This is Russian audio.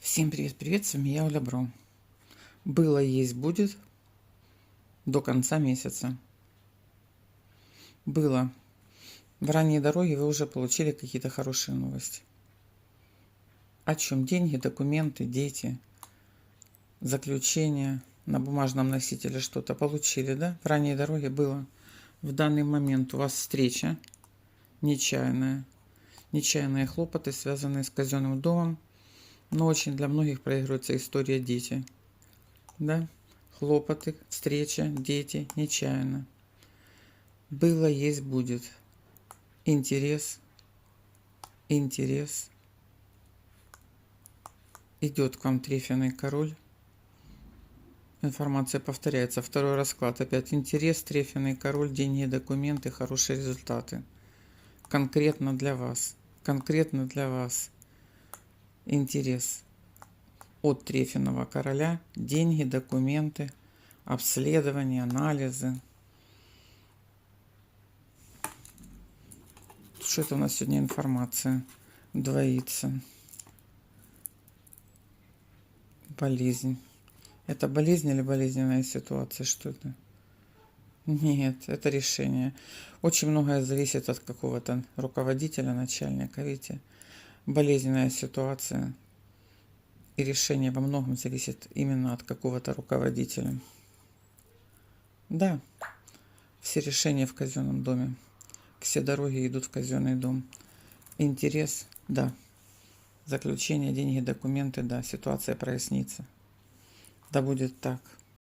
Всем привет, с вами я, Оля Бро. Было, есть, будет до конца месяца. Было. В ранней дороге вы уже получили какие-то хорошие новости. О чем? Деньги, документы, дети, заключения на бумажном носителе что-то получили, да? В ранней дороге было. В данный момент у вас встреча нечаянная. Нечаянные хлопоты, связанные с казенным домом. Но очень для многих проигрывается история дети. Да? Хлопоты, встреча, дети, нечаянно. Было, есть, будет. Интерес. Идет к вам трефенный король. Информация повторяется. Второй расклад. Опять интерес, трефенный король, деньги, документы, хорошие результаты. Конкретно для вас. Конкретно для вас. Интерес. От трефенного короля. Деньги, документы, обследования, анализы. Что это у нас сегодня информация? Двоится. Болезнь. Это болезнь или болезненная ситуация? Что это? Нет, это решение. Очень многое зависит от какого-то руководителя, начальника. Видите, болезненная ситуация и решение во многом зависит именно от какого-то руководителя. Да, все решения в казенном доме. Все дороги идут в казенный дом. Интерес, да. Заключение, деньги, документы, да. Ситуация прояснится. Да будет так.